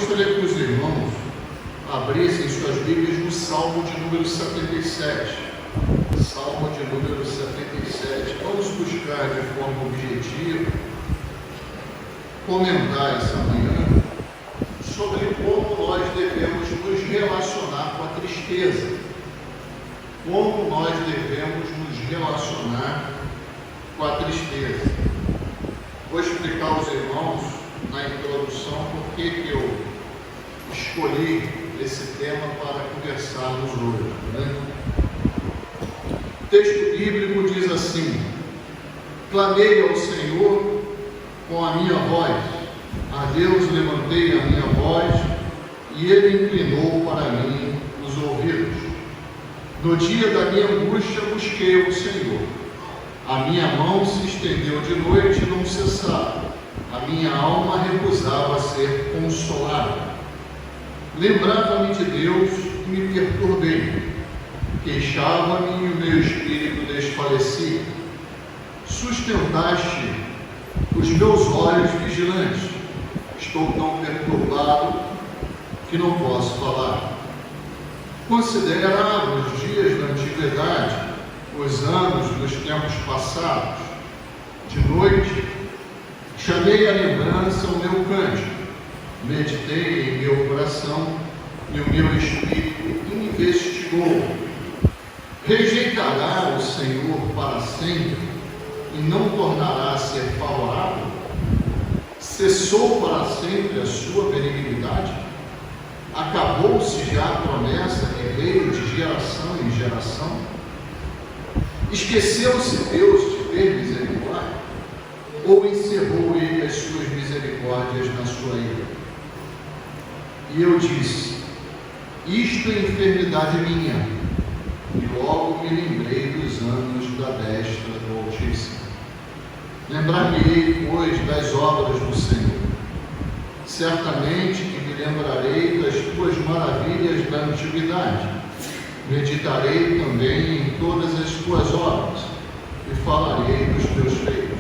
gostaria que os irmãos abrissem suas Bíblias no Salmo de número 77. Salmo de número 77. Vamos buscar de forma objetiva comentar essa manhã sobre como nós devemos nos relacionar com a tristeza. Como nós devemos nos relacionar com a tristeza. Vou explicar aos irmãos na introdução por que eu escolhi esse tema para conversarmos hoje, né? O texto bíblico diz assim: clamei ao Senhor com a minha voz, a Deus levantei a minha voz, e Ele inclinou para mim os ouvidos. No dia da minha angústia busquei o Senhor. A minha mão se estendeu de noite e não cessava. A minha alma recusava ser consolada. Lembrava-me de Deus e me perturbei. Queixava-me e o meu espírito desfalecia. Sustentaste os meus olhos vigilantes. Estou tão perturbado que não posso falar. Considerava os dias da antiguidade, os anos dos tempos passados. De noite, chamei à lembrança o meu cântico, meditei em meu coração e o meu espírito investigou. Rejeitará o Senhor para sempre e não tornará a ser favorável? Cessou para sempre a sua benignidade? Acabou-se já a promessa que veio de geração em geração? Esqueceu-se Deus de ter misericórdia? Ou encerrou Ele as suas misericórdias na sua ira? E eu disse: isto é enfermidade minha. E logo me lembrei dos anos da destra do Altíssimo. Lembrar-me-ei, pois, das obras do Senhor. Certamente que me lembrarei das tuas maravilhas da antiguidade. Meditarei também em todas as tuas obras e falarei dos teus feitos.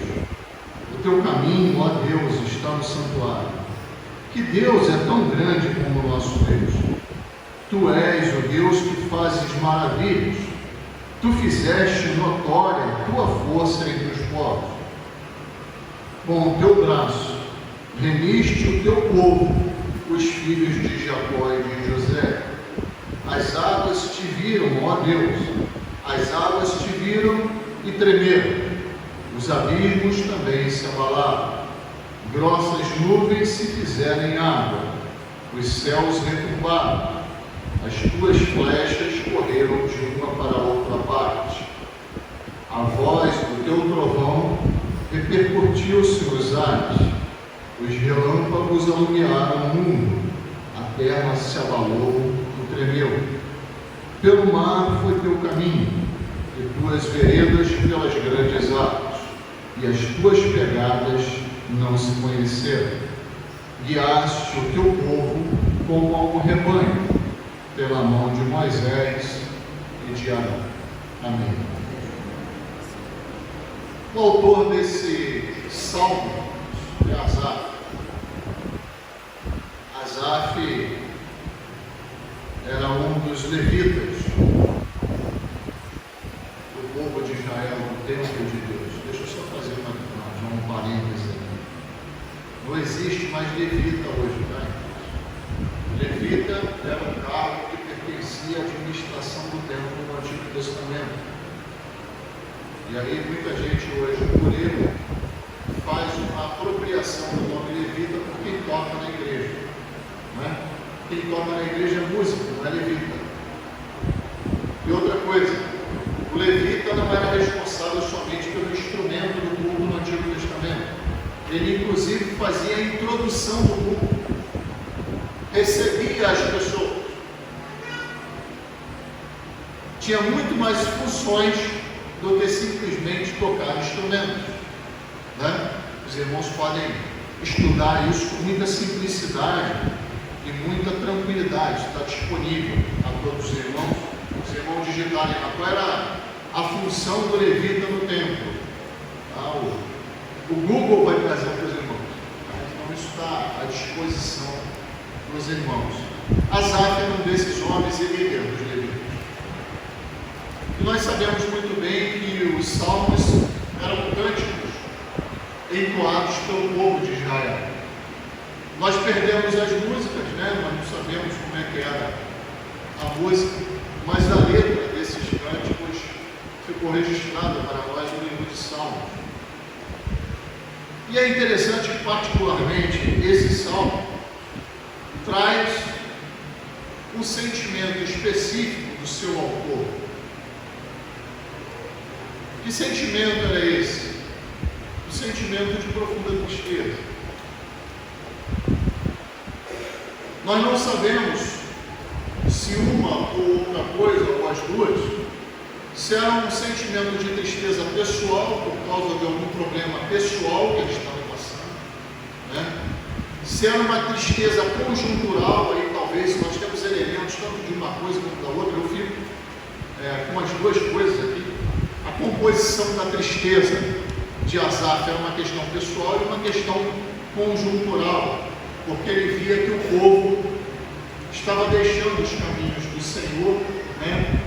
O teu caminho, ó Deus, está no santuário. Que Deus é tão grande como o nosso Deus. Tu és o Deus que fazes maravilhas. Tu fizeste notória a tua força entre os povos. Com o teu braço remiste o teu povo, os filhos de Jacó e de José. As águas te viram, ó Deus, as águas te viram e tremeram. Os abismos também se abalaram. Grossas nuvens se fizeram em água. Os céus retumbaram. As tuas flechas correram de uma para outra parte. A voz do teu trovão repercutiu-se nos ares. Os relâmpagos alumiaram o mundo. A terra se abalou e tremeu. Pelo mar foi teu caminho, e tuas veredas pelas grandes águas, e as tuas pegadas não se conheceram. Guiaste o teu povo como a um rebanho, pela mão de Moisés e de Arão. Amém. O autor desse salmo é Asaf. Asaf era um dos levitas do povo de Israel no templo de Deus. Deixa eu só fazer um parênteses aqui. Não existe mais levita hoje, tá? Levita era um cargo que pertencia à administração do templo no Antigo Testamento. E aí muita gente hoje, por ele, faz uma apropriação do nome levita por quem toca na igreja. Não é? Quem toca na igreja é música, não é levita. E outra coisa, o levita não era responsável somente pelo instrumento do culto no Antigo Testamento. Ele inclusive fazia a introdução do culto. Recebia as pessoas. Tinha muito mais funções do que simplesmente tocar instrumentos, né? Os irmãos podem estudar isso com muita simplicidade e muita tranquilidade. Está disponível a todos os irmãos digitarem lá qual era a função do levita no templo. O Google vai trazer para os irmãos. Então isso está à disposição meus irmãos, Asaf era um desses homens e líder dos levitas. E nós sabemos muito bem que os salmos eram cânticos entoados pelo povo de Israel. Nós perdemos as músicas, né? Nós não sabemos como é que era a música, mas a letra desses cânticos ficou registrada para nós no livro de Salmos. E é interessante que, particularmente, esse salmo traz um sentimento específico do seu autor. Que sentimento era esse? O sentimento de profunda tristeza. Nós não sabemos se uma ou outra coisa, ou as duas, se era um sentimento de tristeza pessoal, por causa de algum problema pessoal que eles estavam passando, né? Se era uma tristeza conjuntural, aí talvez, nós temos elementos tanto de uma coisa quanto da outra, eu fico com as duas coisas aqui. A composição da tristeza de Asaf era uma questão pessoal e uma questão conjuntural, porque ele via que o povo estava deixando os caminhos do Senhor, né?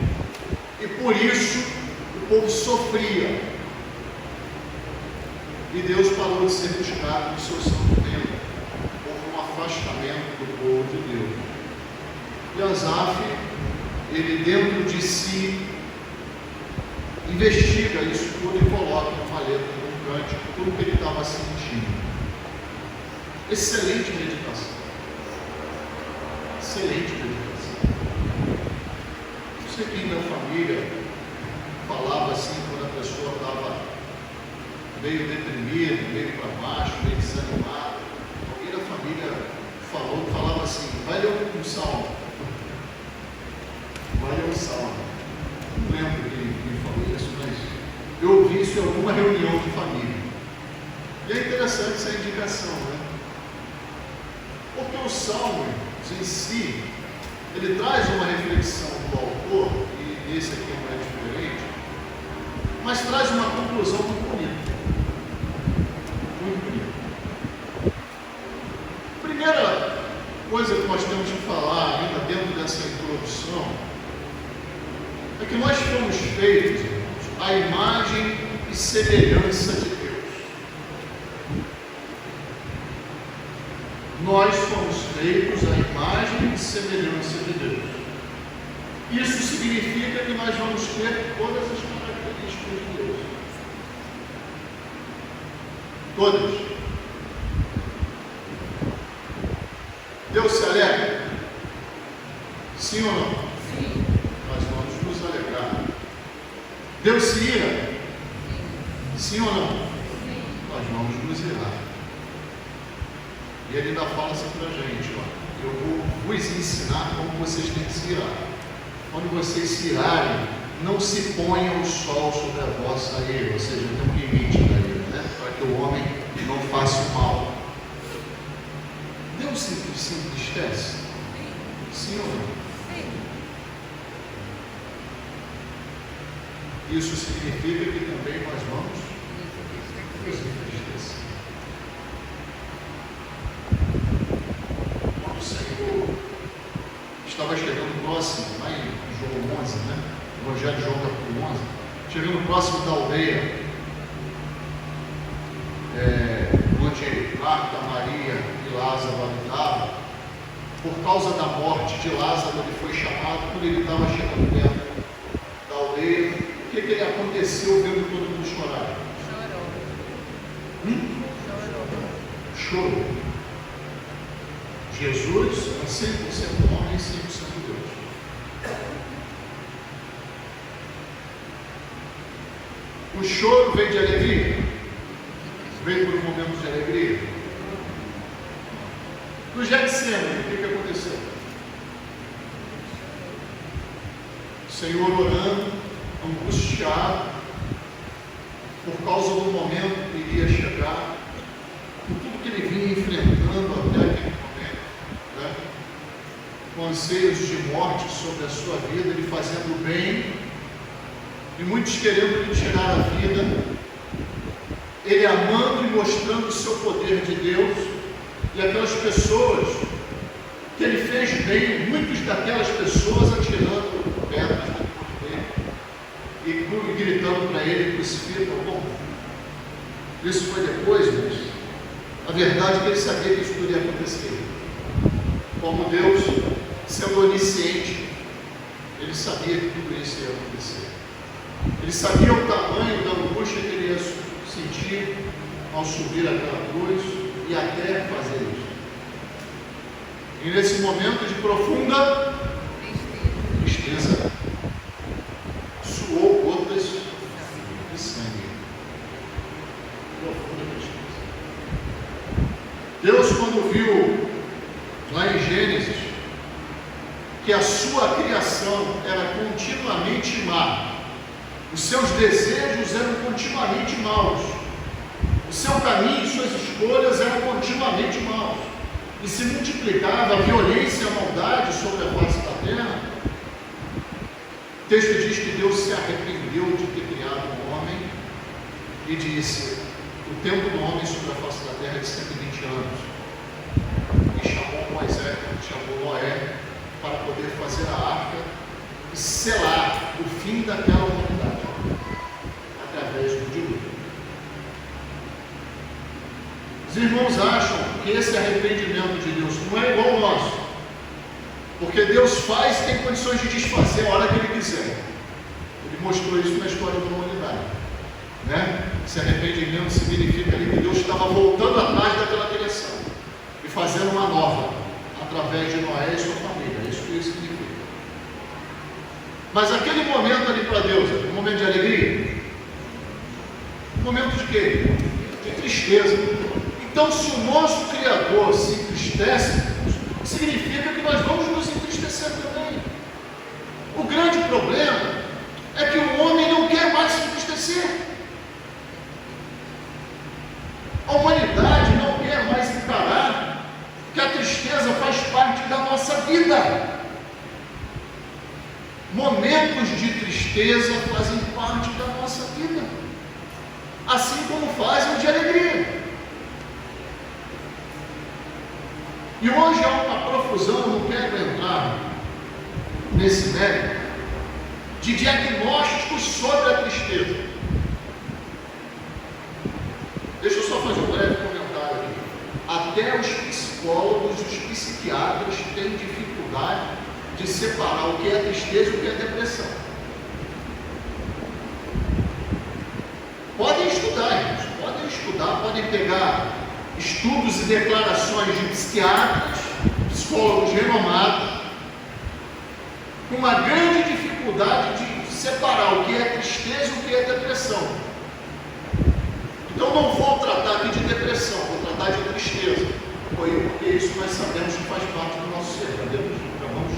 E por isso o povo sofria. E Deus parou de ser buscado no seu santo templo. Houve um afastamento do povo de Deus. E Asaf, ele dentro de si, investiga isso tudo e coloca numa letra, num cântico, tudo que ele estava sentindo. Excelente meditação. Excelente meditação. Não sei quem da família falava assim quando a pessoa estava meio deprimida, meio para baixo, meio desanimada. Alguém da família falava assim: vai ler um salmo. Vai ler um salmo. Não lembro quem falou isso, mas eu ouvi isso em alguma reunião de família. E é interessante essa indicação, né? Porque o salmo em si, ele traz uma reflexão do autor, e esse aqui não é diferente, mas traz uma conclusão muito bonita. Muito bonita. Primeira coisa que nós temos que falar ainda dentro dessa introdução é que nós fomos feitos, irmãos, à imagem e semelhança de Deus. Nós fomos feitos à imagem e semelhança de Deus. Isso significa que nós vamos ter todas as características de Deus. Todas. Deus se alegra? Sim ou não? Sim. Nós vamos nos alegrar. Deus se ira? Sim ou não? Sim. Nós vamos nos irar. E ele ainda fala assim para a gente: ó, eu vou vos ensinar como vocês têm que se irar. Quando vocês se irarem, não se ponham o sol sobre a vossa ira, ou seja, tem um limite da ira, né? Para que o homem não faça o mal. Deus se entristece? Sim ou não? Sim. Isso significa que também nós vamos nos entristecer. Quando o Senhor estava chegando próximo, lá em João 11, né? Evangelho de João capítulo 11, chegando próximo da aldeia, onde Marta, Maria e Lázaro habitavam, por causa da morte de Lázaro, ele foi chamado. Quando ele estava chegando perto da aldeia, o que ele aconteceu vendo todo mundo chorar? Chorou. Chorou. Jesus é 100% homem e 100% Deus. O choro veio de alegria? Veio por um momento de alegria? No Getsemane, o que aconteceu? O Senhor orando, angustiado, por causa do momento que iria chegar, por tudo que ele vinha enfrentando até aquele momento, né? Com anseios de morte sobre a sua vida, ele fazendo o bem, e muitos querendo lhe tirar a vida, ele amando e mostrando o seu poder de Deus, e aquelas pessoas que ele fez bem muitas daquelas pessoas atirando pedras no corpo dele e gritando para ele: crucifica. Bom, isso foi depois, mas a verdade é que ele sabia que isso podia acontecer. Como Deus, sendo onisciente, ele sabia que tudo isso ia acontecer. Ele sabia o tamanho da angústia que ele ia sentir ao subir aquela cruz e até fazer isso. E nesse momento de profunda tristeza, suou gotas de sangue. Profunda tristeza. Deus, quando viu lá em Gênesis que a sua criação era continuamente má, os seus desejos eram continuamente maus, o seu caminho e suas escolhas eram continuamente maus, e se multiplicava a violência e a maldade sobre a face da terra, o texto diz que Deus se arrependeu de ter criado um homem e disse: o tempo do homem sobre a face da terra é de 120 anos. E chamou Moisés, chamou Noé, para poder fazer a arca e selar o fim daquela humanidade através do dilúvio. Os irmãos acham que esse arrependimento de Deus não é igual ao nosso, porque Deus faz e tem condições de desfazer a hora que Ele quiser. Ele mostrou isso na história da humanidade, né? Esse arrependimento significa ali que Deus estava voltando atrás daquela criação e fazendo uma nova através de Noé e sua família. É isso que isso significa. Mas aquele momento ali para Deus, um momento de alegria, um momento de quê? De tristeza. Então, se o nosso Criador se entristece, significa que nós vamos nos entristecer também. O grande problema é que o homem não quer mais se entristecer. A humanidade não quer mais encarar que a tristeza faz parte da nossa vida. Momentos de tristeza fazem parte da nossa vida, assim como fazem de alegria. E hoje há uma profusão, não quero entrar nesse mérito, de diagnósticos sobre a tristeza. Deixa eu só fazer um breve comentário aqui. Até os psicólogos, os psiquiatras têm dificuldade de separar o que é tristeza e o que é depressão. Podem estudar, irmãos, podem pegar estudos e declarações de psiquiatras, psicólogos renomados, com uma grande dificuldade de separar o que é tristeza e o que é depressão. Então não vou tratar aqui de depressão, vou tratar de tristeza, porque isso nós sabemos que faz parte do nosso ser, acabamos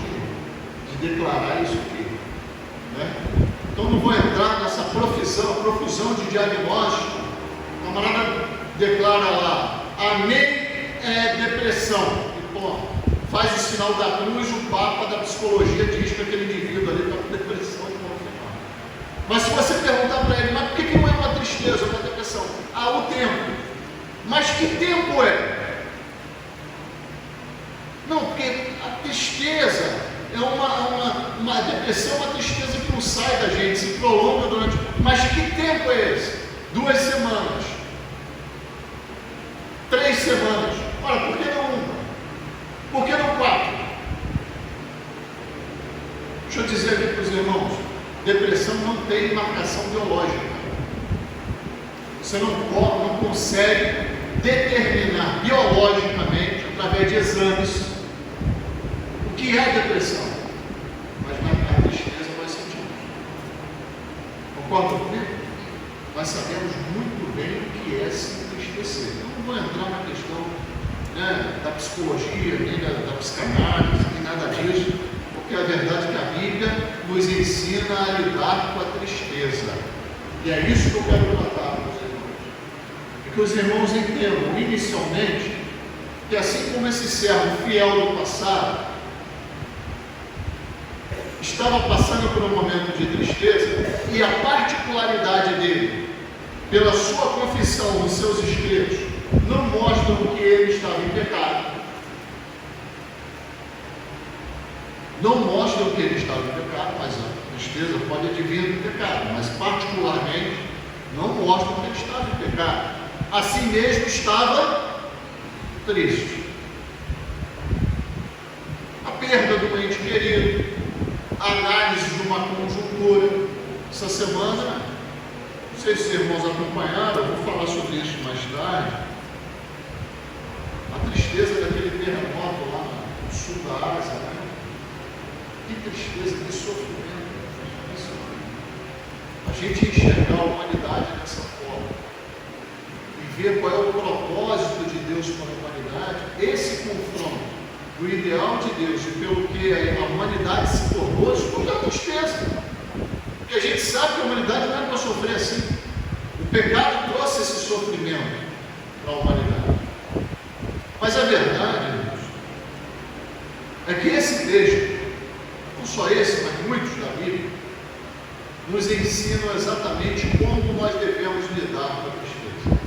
de declarar isso aqui, né? Então não vou entrar nessa profusão de diagnóstico. O camarada declara lá: amém é depressão, e pô, faz o sinal da cruz. O Papa da psicologia diz que aquele indivíduo ali está com depressão de modo final. Mas se você perguntar para ele: mas por que não é uma tristeza, uma depressão? O tempo. Mas que tempo é? Não, porque a tristeza é uma depressão, uma tristeza que não sai da gente, se prolonga durante. Mas que tempo é esse? 2 semanas, 3 semanas. Ora, por que não 1? Por que não 4? Deixa eu dizer aqui para os irmãos: depressão não tem marcação biológica. Você não consegue determinar biologicamente, através de exames, o que é depressão. Mas a tristeza nós sentimos. Concorda comigo? Nós sabemos muito bem o que é se entristecer. Eu não vou entrar na questão, né, da psicologia, nem da psicanálise, nem nada disso, porque a verdade é que a Bíblia nos ensina a lidar com a tristeza. E é isso que eu quero tratar com os irmãos. E que os irmãos entendam, inicialmente, que assim como esse servo fiel do passado estava passando por um momento de tristeza, e a particularidade dele, pela sua confissão nos seus escritos, não mostram que ele estava em pecado. não mostram que ele estava em pecado, mas a tristeza pode advir do pecado, mas particularmente não mostram que ele estava em pecado. Assim mesmo estava triste. A perda do ente querido, a análise de uma conjuntura. Essa semana, não sei se os irmãos acompanharam, eu vou falar sobre isso mais tarde. A tristeza daquele terremoto lá no sul da Ásia, né? Que tristeza, que sofrimento. A gente enxergar a humanidade dessa forma e ver qual é o propósito de Deus para a humanidade, esse confronto do ideal de Deus e pelo que a humanidade se tornou, isso tudo é tristeza. Porque a gente sabe que a humanidade não é para sofrer assim. O pecado trouxe esse sofrimento para a humanidade. Mas a verdade, irmãos, é que esse texto, não só esse, mas muitos da Bíblia, nos ensinam exatamente como nós devemos lidar com a tristeza.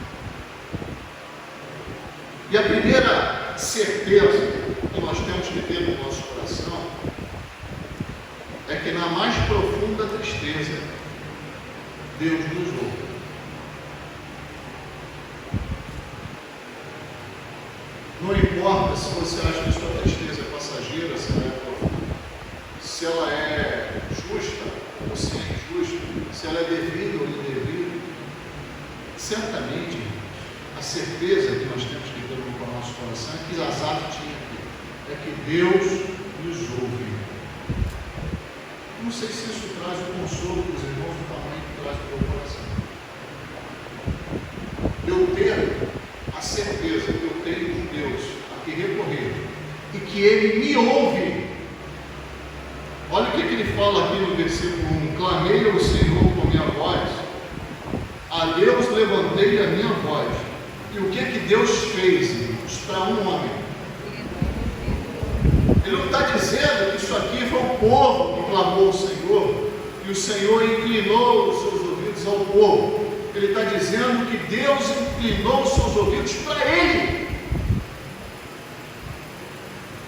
E a primeira certeza que nós temos que ter no nosso coração é que na mais profunda tristeza, Deus nos ouve. Não importa se você acha que sua tristeza é passageira, se ela é profunda, se ela é justa ou se é injusta, se ela é devida ou indevida, certamente a certeza que nós temos que ter no nosso coração é que Asaf tinha aqui, é que Deus nos ouve. Não sei se isso traz um consolo para os irmãos do tamanho que traz para o coração. Eu ter a certeza que eu tenho de Deus a que recorrer e que Ele me ouve. Olha o que ele fala aqui no versículo 1: clamei ao Senhor com minha voz, a Deus levantei a minha voz. E o que Deus fez, irmãos, para um homem? Ele não está dizendo que isso aqui foi o povo que clamou ao Senhor e o Senhor inclinou os seus ouvidos ao povo. Ele está dizendo que Deus inclinou os seus ouvidos para Ele.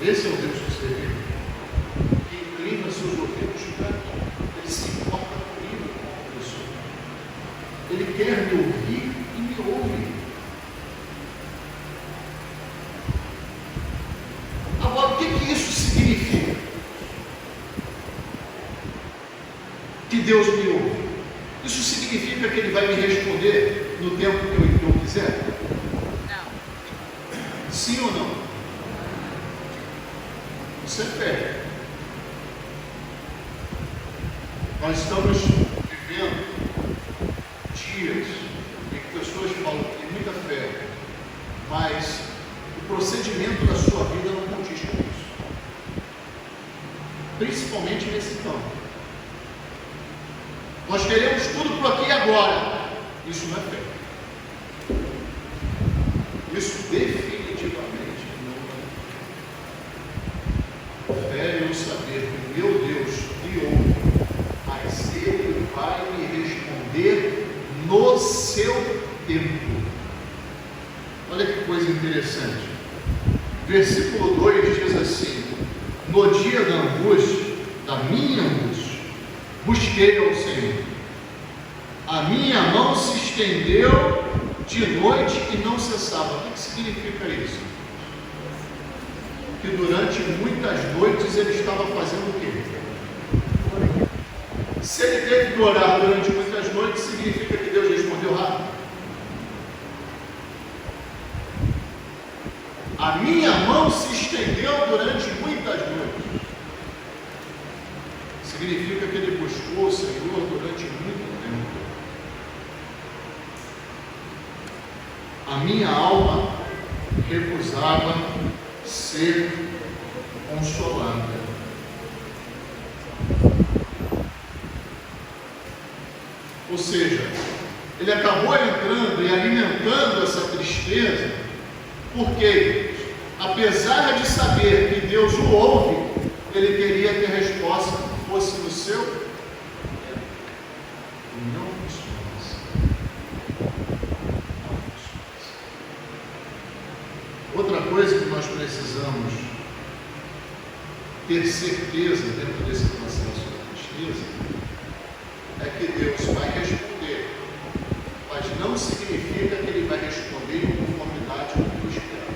Esse é o Deus que servimos, que inclina seus ouvidos para mim. Ele se importa comigo como pessoa. Ele quer me ouvir e me ouve. Agora, o que isso significa? Que Deus me ouve. Isso significa que Ele vai me responder no tempo que eu quiser? Não. Sim ou não? Isso é fé. Nós estamos vivendo dias em que pessoas falam que tem muita fé, mas o procedimento da sua vida não condiz com isso. Principalmente nesse campo. Nós queremos tudo por aqui e agora. Isso não é fé. Isso definitivamente não é fé. Fé é eu saber que meu Deus me ouve, mas Ele vai me responder no seu tempo. Olha que coisa interessante. Versículo 2 diz assim: no dia da angústia, da minha angústia, busquei ao Senhor. A minha mão se estendeu de noite e não cessava. O que significa isso? Que durante muitas noites ele estava fazendo o quê? Se ele teve que orar durante muitas noites, significa que Deus respondeu rápido. A minha mão se estendeu durante muitas noites. Significa que ele buscou o Senhor durante muito tempo. A minha alma recusava ser consolada. Ou seja, ele acabou entrando e alimentando essa tristeza, porque, apesar de saber que Deus o ouve, ele queria que a resposta fosse no seu tempo. Não funciona assim. Não funciona assim. Outra coisa que nós precisamos ter certeza dentro desse processo da tristeza é que Deus vai responder, mas não significa que Ele vai responder em conformidade com o que eu espero.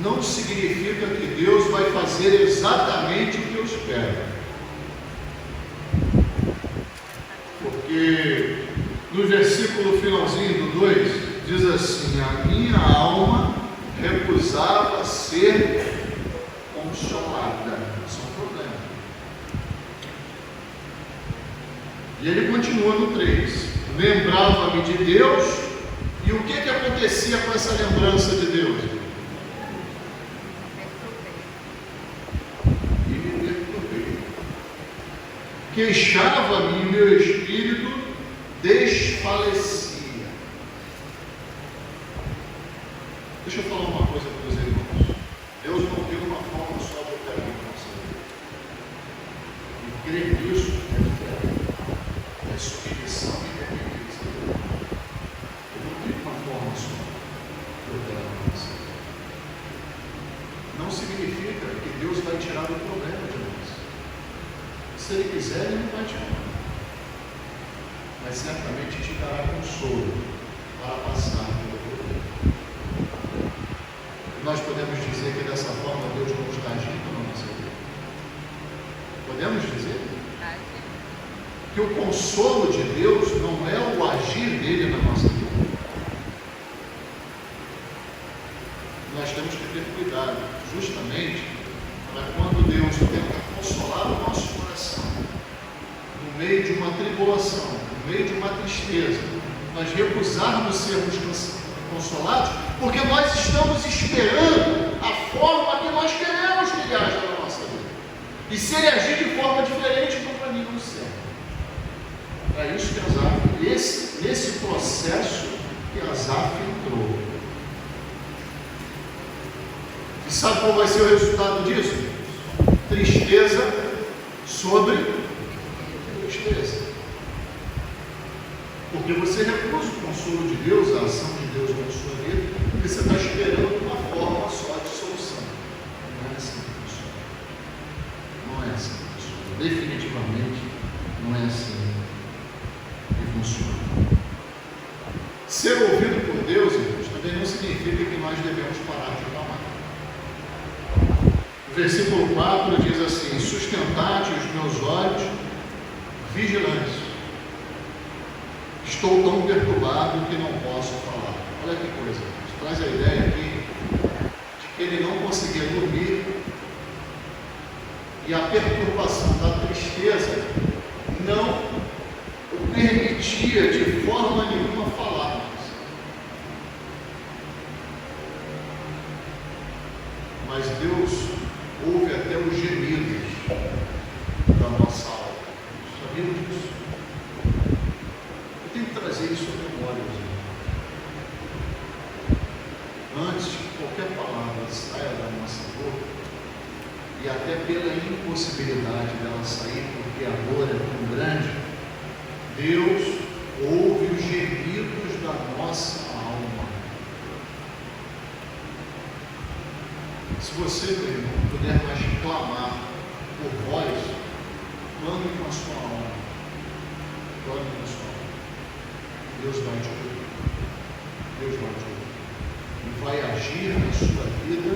Não significa que Deus vai fazer exatamente o que eu espero. Porque no versículo finalzinho do 2 diz assim: a minha alma recusava ser consolada. Isso é um problema. E ele continua no 3: lembrava-me de Deus. E o que acontecia com essa lembrança de Deus? E me perturbei. Queixava-me e meu espírito desfalecia. Deixa eu falar uma coisa para os irmãos. Deus não tem uma forma só de operar na nossa vida. E crer nisso é diferente. É submissão e dependência. Ele não tem uma forma só de operar na nossa vida. Não significa que Deus vai tirar o problema de nós. Se Ele quiser, Ele não vai tirar. Mas certamente te dará consolo para passar pelo problema. Nós podemos dizer que dessa forma Deus não está agindo na nossa vida. Podemos dizer que o consolo de Deus não é o agir dele na nossa vida. Nós temos que ter cuidado, justamente para quando Deus tenta consolar o nosso coração, no meio de uma tribulação, no meio de uma tristeza, nós recusarmos sermos consolados, porque nós estamos esperando a forma que nós queremos que Ele haja na nossa vida. E se Ele agir de forma diferente, então para mim não serve. Para isso que Asaf, nesse processo que Asaf entrou. E sabe qual vai ser o resultado disso? Tristeza sobre tristeza. Porque você recusa o consolo de Deus, a ação de Deus na sua vida, porque você está esperando uma forma só de solução. Não é assim que funciona. Não é assim que funciona. Definitivamente não é assim que funciona. Ser ouvido por Deus, irmãos, também não significa que nós devemos parar de clamar. O versículo 4 diz assim: sustentate os meus olhos vigilantes. Estou tão perturbado que não posso falar. Olha que coisa, traz a ideia aqui de que ele não conseguia dormir e a perturbação da tristeza não o permitia de forma nenhuma falar mais. Mas Deus ouve até os gemidos da nossa alma. Sabiam disso? Tem que trazer isso à memória, antes que qualquer palavra saia da nossa boca, e até pela impossibilidade dela sair, porque a dor é tão grande, Deus ouve os gemidos da nossa alma. Se você, meu irmão, puder mais clamar por voz, clame com a sua alma. Clame com a sua alma. Deus vai te ouvir. Deus vai te ouvir. E vai agir na sua vida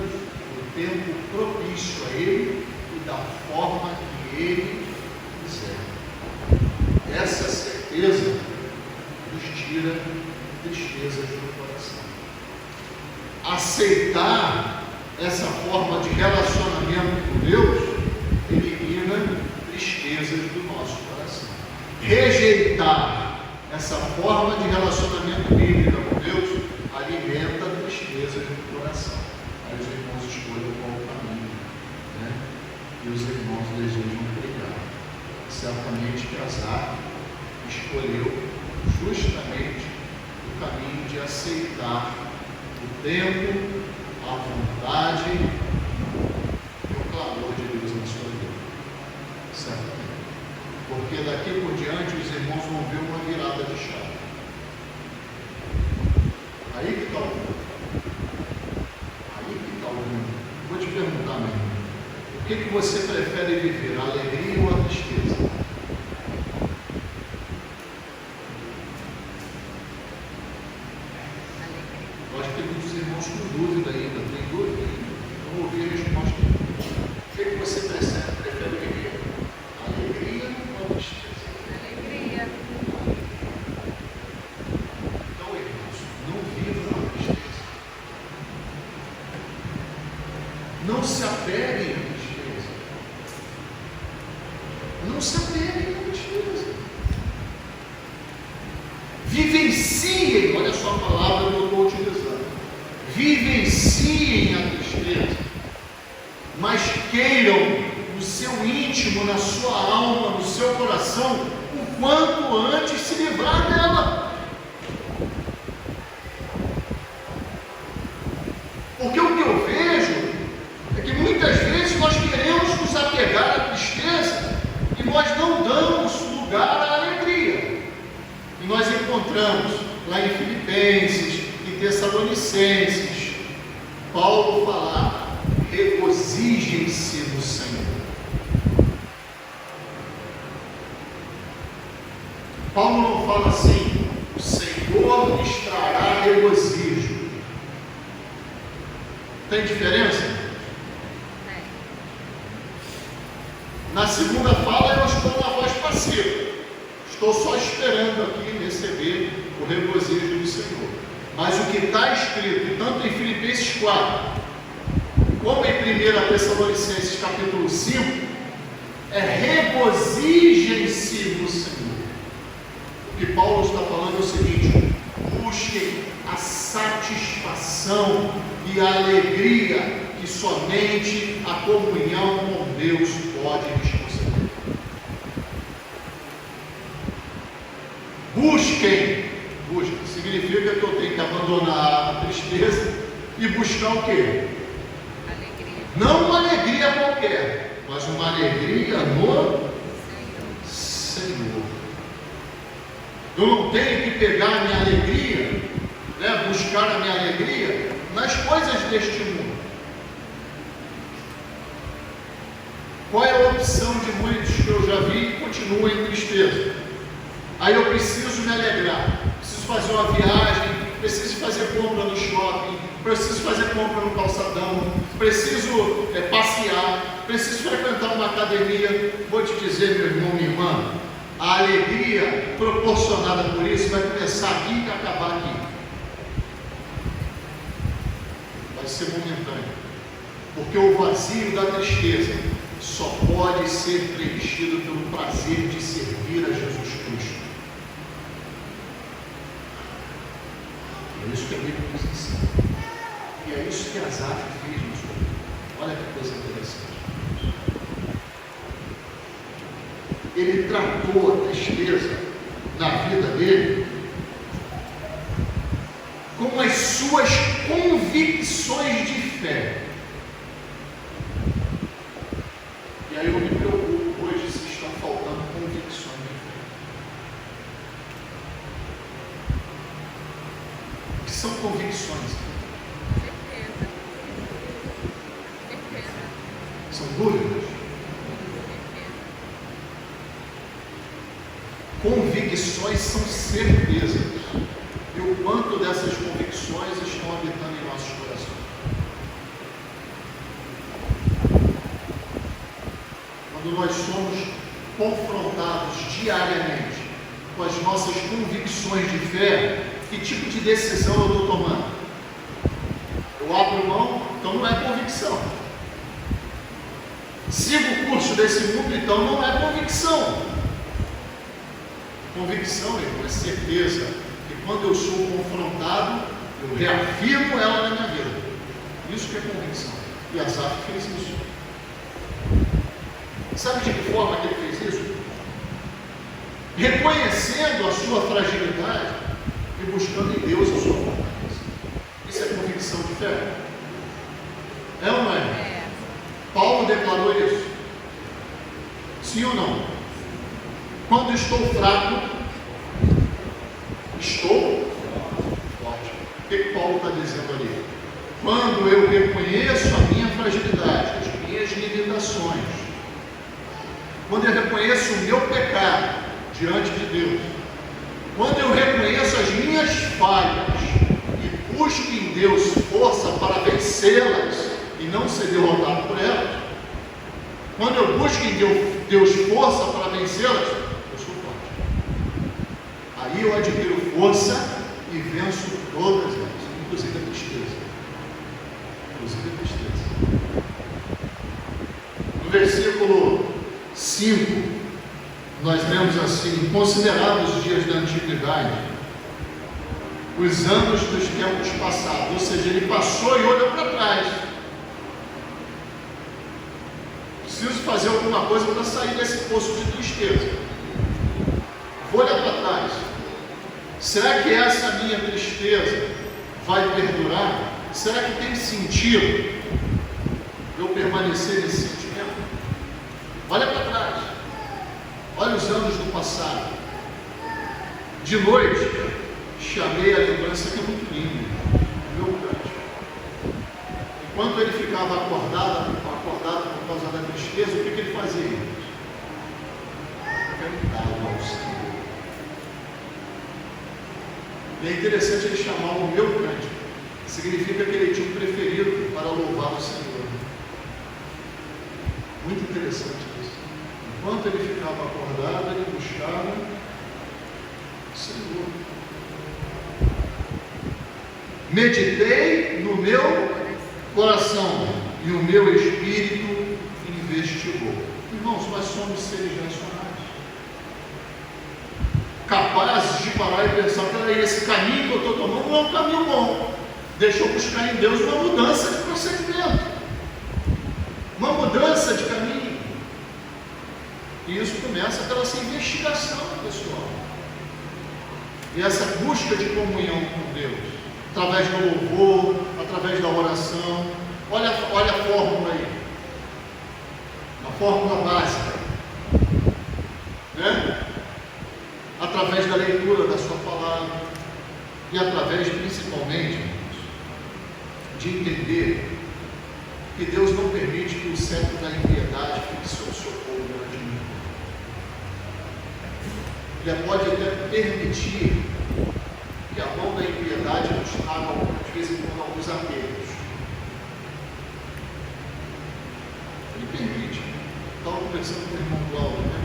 no tempo propício a Ele e da forma que Ele quiser. Essa certeza nos tira tristezas do coração. Aceitar essa forma de relacionamento com Deus elimina tristezas do nosso coração. Rejeitar essa forma de relacionamento bíblico com Deus alimenta tristezas do coração. Aí os irmãos escolhem qual o caminho, né? E os irmãos desejam pregar. Certamente que Asaf escolheu justamente o caminho de aceitar o tempo, a vontade e o clamor de Deus na sua vida. Certamente. Porque daqui por diante os irmãos vão ver uma virada de chave. Aí que está o ponto. O que você prefere viver, a alegria ou a tristeza? Eu acho que tem muitos irmãos com dúvida ainda, tem dúvida ainda. Não ouvi a resposta. O que você prefere viver, a alegria ou a tristeza? Alegria. Então, irmãos, não vivam a tristeza. Não se apeguem à tristeza. Não se apeguem à tristeza. Vivenciem, olha só a palavra que eu estou utilizando. Vivenciem a tristeza, mas queiram no seu íntimo, na sua alma, no seu coração, o quanto antes se livrar dela. Porque o que eu vejo é que muitas vezes nós queremos nos apegar à tristeza e nós não damos lugar à alegria. E nós encontramos lá em Filipenses e Tessalonicenses, Paulo falar: regozijem-se no Senhor. Paulo não fala assim: o Senhor lhes trará regozijo. Tem diferença? Na segunda fala eu estou na voz passiva. Estou só esperando aqui receber o regozijo do Senhor. Mas o que está escrito, tanto em Filipenses 4, como em 1 Tessalonicenses capítulo 5, é regozijem-se no Senhor. O que Paulo está falando é o seguinte: busquem a satisfação e a alegria que somente a comunhão com Deus pode lhes conceder. Busquem, significa que eu tenho que abandonar a tristeza e buscar o quê? Alegria. Não uma alegria qualquer, mas uma alegria no Senhor. Eu não tenho que pegar a minha alegria, buscar a minha alegria nas coisas deste mundo. Qual é a opção de muitos que eu já vi e continuam em tristeza? Aí eu preciso me alegrar, preciso fazer uma viagem, preciso fazer compra no shopping, preciso fazer compra no calçadão, preciso passear, preciso frequentar uma academia. Vou te dizer, meu irmão, minha irmã, a alegria proporcionada por isso vai começar aqui e acabar aqui. Vai ser momentâneo, porque o vazio da tristeza só pode ser preenchido pelo prazer de servir a Jesus Cristo. É isso que a Bíblia nos ensina. E é isso que Asaf fez no seu livro. Olha que coisa interessante. Ele tratou a tristeza na vida dele com as suas convicções de fé. E aí eu me preocupo hoje se estão faltando convicções de fé. O que são convicções? Certeza. Certeza. São dúvidas? Convicções são certezas. E o quanto dessas convicções estão habitando em nossos corações. Quando nós somos confrontados diariamente com as nossas convicções de fé, que tipo de decisão eu estou tomando? Eu abro mão, então não é convicção. Sigo o curso desse mundo, então não é convicção. Convicção, irmão, é certeza que quando eu sou confrontado, eu reafirmo ela na minha vida. Isso que é convicção. E Asaf fez isso. Sabe de que forma que ele fez isso? Reconhecendo a sua fragilidade e buscando em Deus a sua fortaleza. Isso é convicção de fé. É ou não é? É. Paulo declarou isso. Sim ou não? Quando estou fraco, estou forte. O que Paulo está dizendo ali? Quando eu reconheço a minha fragilidade, as minhas minhas limitações, quando eu reconheço o meu pecado diante de Deus, quando eu reconheço as minhas falhas e busco em Deus força para vencê-las e não ser derrotado por elas, quando eu busco em Deus força para vencê-las, eu sou forte. Aí eu adquiro força e venço todas elas, inclusive a tristeza. Inclusive a tristeza. No versículo 5, nós lemos assim: considerados os dias da antiguidade, os anos dos tempos passados. Ou seja, ele passou e olhou para trás. Preciso fazer alguma coisa para sair desse poço de tristeza. Vou olhar para trás. Será que essa minha tristeza vai perdurar? Será que tem sentido eu permanecer nesse sentimento? Olha para trás. Olha os anos do passado. De noite, chamei a lembrança, que é muito lindo, meu cântico. Enquanto ele ficava acordado por causa da tristeza, o que ele fazia? Cantava ao Senhor. E é interessante ele chamar o meu cântico. Significa que ele tinha um preferido para louvar o Senhor. Muito interessante isso. Enquanto ele ficava acordado, ele buscava o Senhor. Meditei no meu coração e o meu espírito investigou. Irmãos, nós somos seres racionais, capazes de parar e pensar: peraí, esse caminho que eu estou tomando não é um caminho bom. Deixa eu buscar em Deus uma mudança de procedimento, uma mudança de caminho. E isso começa pela essa investigação pessoal e essa busca de comunhão com Deus, através do louvor, através da oração. Olha a fórmula aí, a fórmula básica, né? Através da leitura da sua palavra e através, principalmente, de entender que Deus não permite que o cetro da impiedade fique sob o seu povo durante muito tempo. Ele pode até permitir que a mão da impiedade nos traga, de vez em quando, alguns apertos. Ele permite. Estava conversando com o irmão Cláudio, né?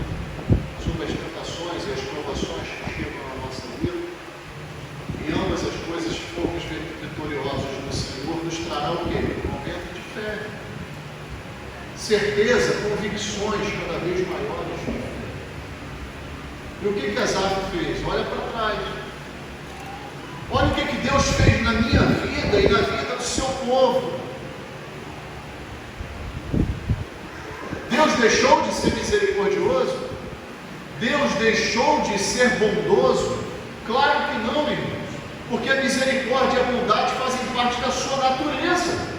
Sobre as tentações e as provações que chegam na nossa vida. E ambas as coisas, se formos vitoriosos no Senhor, nos trará o quê? Um momento de fé, certeza, convicções cada vez maiores de fé. E o que Asaf fez? Olha para trás. Olha o que Deus fez na minha vida e na vida do seu povo. Deus deixou de ser misericordioso? Deus deixou de ser bondoso? Claro que não, irmãos, porque a misericórdia e a bondade fazem parte da sua natureza.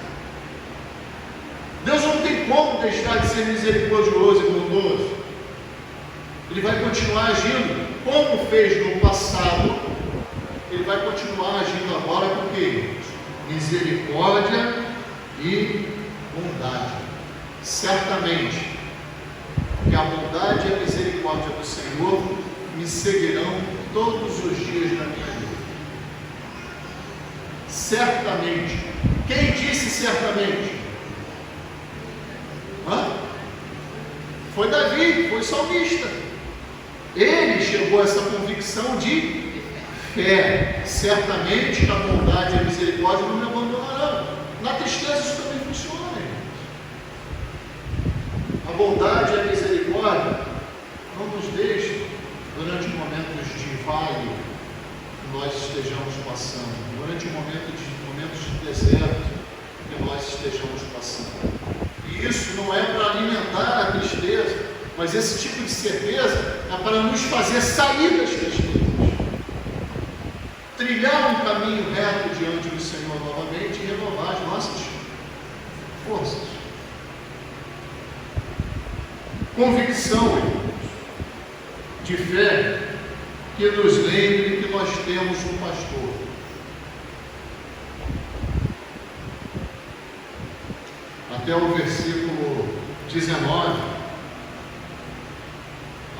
Deus não tem como deixar de ser misericordioso e bondoso. Ele vai continuar agindo como fez no passado. Ele vai continuar agindo agora com o quê? Misericórdia e bondade. Certamente que a bondade e a misericórdia do Senhor me seguirão todos os dias da minha vida. Certamente. Quem disse certamente? Foi Davi, foi salmista. Ele chegou a essa convicção de fé. Certamente que a bondade e a misericórdia não me abandonarão. Na tristeza isso também funciona, irmãos. A bondade e a misericórdia não nos deixam durante momentos de vale que nós estejamos passando, durante momentos de deserto que nós estejamos passando. E isso não é para alimentar a tristeza, mas esse tipo de certeza é para nos fazer sair das tristezas, trilhar um caminho reto diante do Senhor novamente e renovar as nossas forças. Convicção, irmãos, de fé que nos lembre que nós temos um pastor. Até o versículo 19,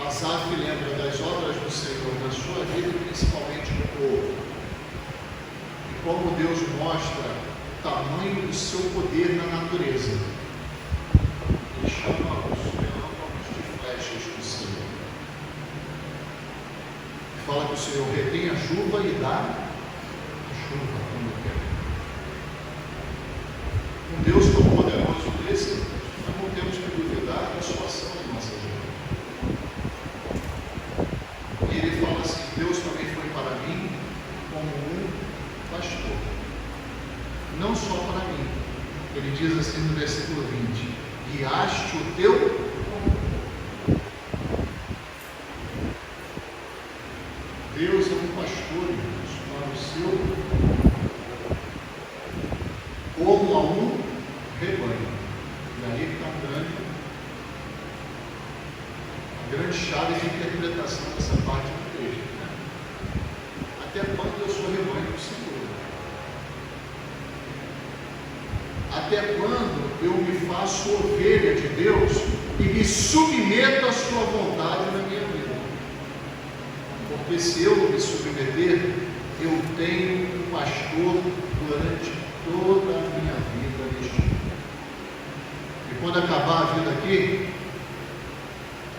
Asaf lembra das obras do Senhor na sua vida, principalmente no povo. E como Deus mostra o tamanho do seu poder na natureza. Ele chama os relâmpagos de flechas do Senhor. Fala que o Senhor retém a chuva e dá a chuva quando quer. Um Deus tão poderoso desse, nós não temos que duvidar da sua ação em nossa vida. E ele fala assim: Deus também foi para mim como um pastor. Não só para mim. Ele diz assim no versículo 20: guiaste o teu povo. Deus é um pastor, irmãos, para o seu como a um rebanho. E aí está a grande chave de interpretação dessa parte do texto. Né? Até quando eu sou rebanho do Senhor? Até quando eu me faço ovelha de Deus e me submeto à sua vontade na minha vida? Porque se eu me submeter, eu tenho um pastor durante toda a minha vida neste mundo. E quando acabar a vida aqui,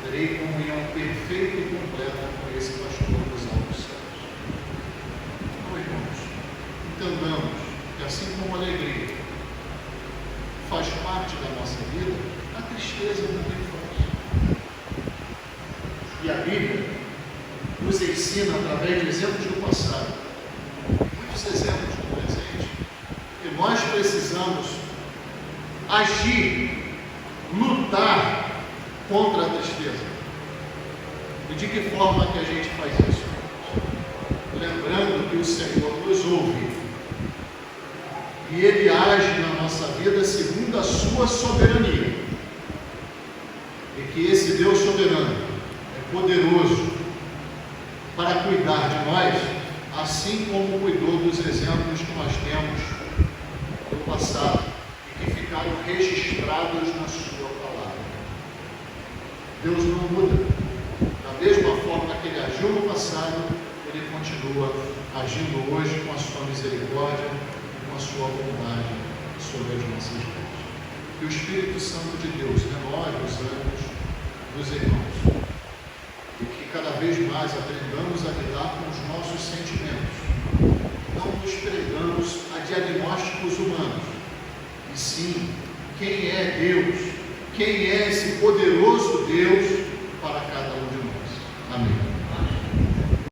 terei comunhão perfeita e completa com esse pastor dos altos céus. Então, irmãos, entendamos que assim como a alegria faz parte da nossa vida, a tristeza também faz. E a Bíblia nos ensina, através de exemplos do passado, muitos exemplos do presente, que nós precisamos agir, lutar contra a tristeza. E de que forma que a gente faz isso? Lembrando que o Senhor nos ouve e Ele age na nossa vida segundo a sua soberania, e que esse Deus soberano é poderoso para cuidar de nós, assim como cuidou dos exemplos que nós temos no passado e que ficaram registrados na sua palavra. Deus não muda. Da mesma forma que Ele agiu no passado, Ele continua agindo hoje com a sua misericórdia, com a sua bondade sobre as nossas vidas. Que o Espírito Santo de Deus renove os ânimos dos irmãos. E que cada vez mais aprendamos a lidar com os nossos sentimentos. Não nos pregamos a diagnósticos humanos, e sim quem é Deus, quem é esse poderoso Deus